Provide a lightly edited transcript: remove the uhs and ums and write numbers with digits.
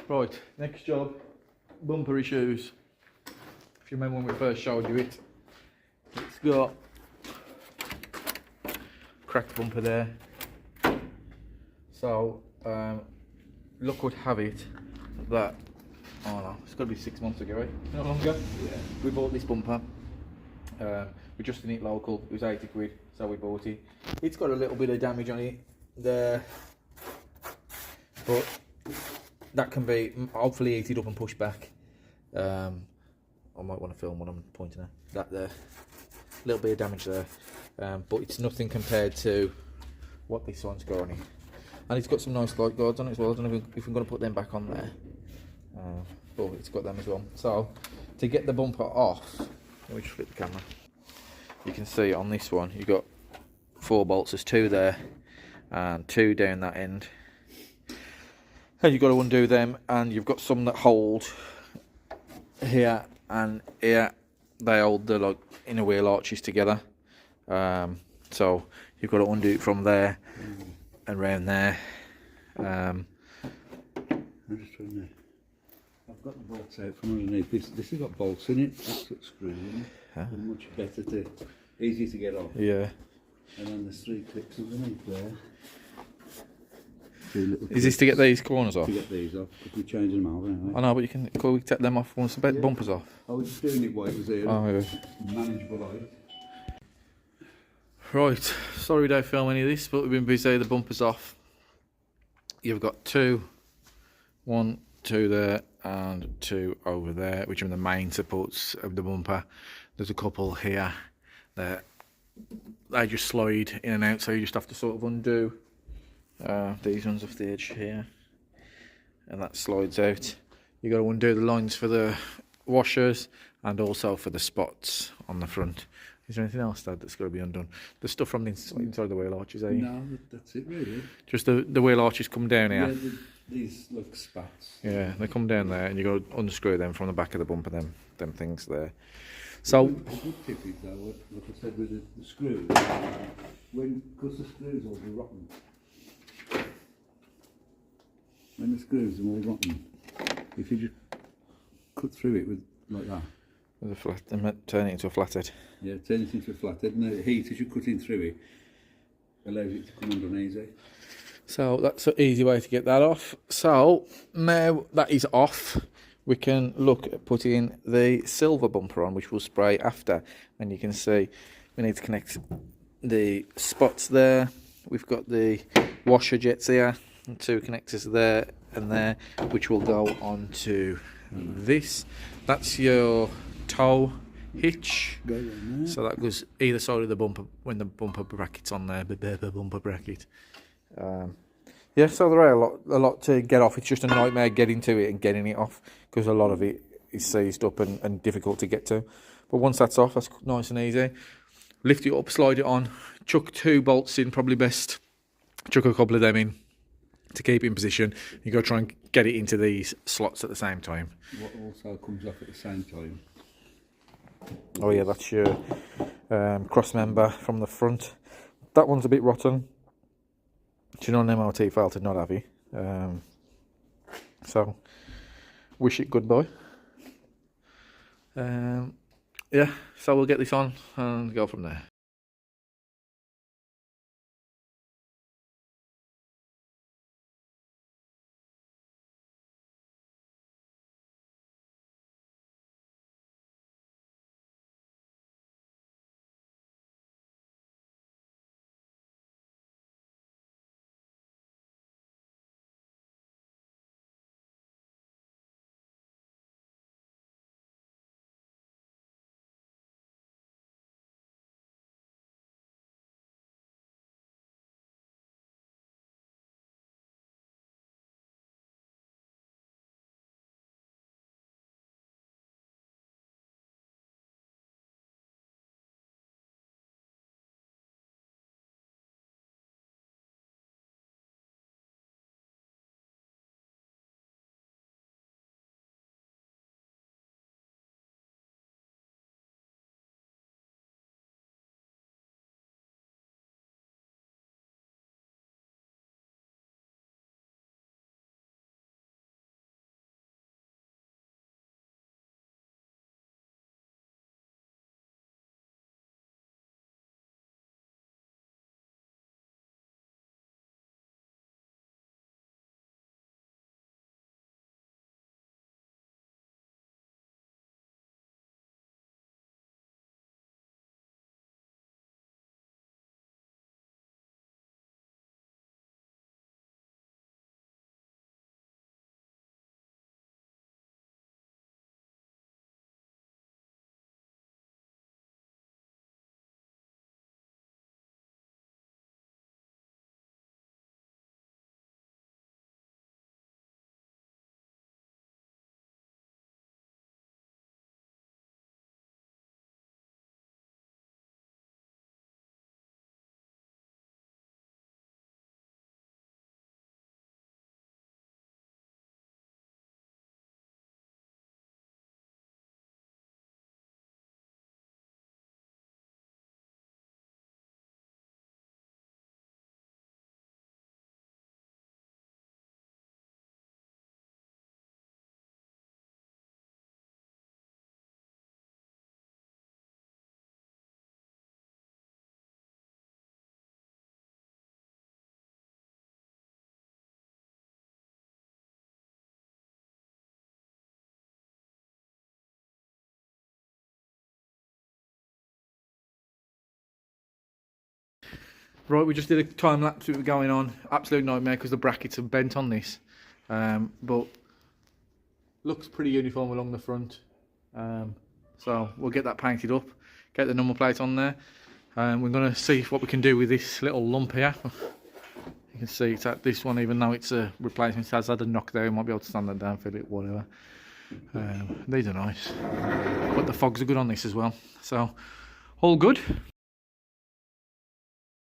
Right, next job, bumper issues. If you remember when we first showed you it, it's got cracked bumper there. So luck would have it that, oh no, it's got to be 6 months ago, right? No longer. Yeah. We bought this bumper. We just in it local. It was 80 quid, so we bought it. It's got a little bit of damage on it there, but that can be hopefully heated up and pushed back. I might want to film what I'm pointing at. That there, a little bit of damage there, but it's nothing compared to what this one's got on it. And it's got some nice light guards on it as well. I don't know if I'm going to put them back on there, but it's got them as well. So to get the bumper off, let me just flip the camera. You can see on this one you've got 4 bolts. There's 2 there and 2 down that end. And you've got to undo them, and you've got some that hold here and here. They hold the like inner wheel arches together. So you've got to undo it from there and round there. I'm just trying to. I've got the bolts out from underneath. This has got bolts in it. That's got screws in it. Huh? They're much better easy to get off. Yeah. And then there's 3 clips underneath there. Is this to get these corners off? To get these off, because we change them out, anyway. I know, but you can take them off once the bumper's off. I was just doing it while it was here. Oh, yeah. Manageable light. Right, sorry we don't film any of this, but we've been busy. The bumper's off. You've got 2, 1, 2 there, and 2 over there, which are the main supports of the bumper. There's a couple here that they just slide in and out, so you just have to sort of undo these ones off the edge here, and that slides out. You got to undo the lines for the washers and also for the spots on the front. Is there anything else, Dad, that's got to be undone? The stuff from the inside of the wheel arches, eh? No, that's it really. Just the wheel arches come down here. Yeah, these look spats. Yeah, they come down there, and you got to unscrew them from the back of the bumper. Them things there. So. The good tip is though, like I said with the screws, because the screws will be rotten. When the screws are all rotten, if you just cut through it with like that. With a flat, turn it into a flathead. Yeah, turn it into a flathead, and the heat as you're cutting through it allows it to come undone easy. So that's an easy way to get that off. So now that is off, we can look at putting the silver bumper on, which we'll spray after. And you can see we need to connect the spots there. We've got the washer jets here, and 2 connectors there and there, which will go onto this. That's your toe hitch. So that goes either side of the bumper when the bumper bracket's on there. The bumper bracket. Yeah, so there are a lot to get off. It's just a nightmare getting to it and getting it off, because a lot of it is seized up and difficult to get to. But once that's off, that's nice and easy. Lift it up, slide it on, chuck 2 bolts in, probably best. Chuck a couple of them in to keep it in position. You got to try and get it into these slots at the same time. What also comes off at the same time? Oh yeah, that's your cross member from the front. That one's a bit rotten. Do you know an MOT file to not have it? So wish it goodbye. Yeah, so we'll get this on and go from there. Right, we just did a time lapse. We were going on. Absolute nightmare because the brackets are bent on this. But looks pretty uniform along the front. So we'll get that painted up, get the number plate on there. We're going to see what we can do with this little lump here. You can see it's at this one, even though it's a replacement, it has had a knock there. We might be able to stand that down, fill it, whatever. These are nice. But the fogs are good on this as well. So all good.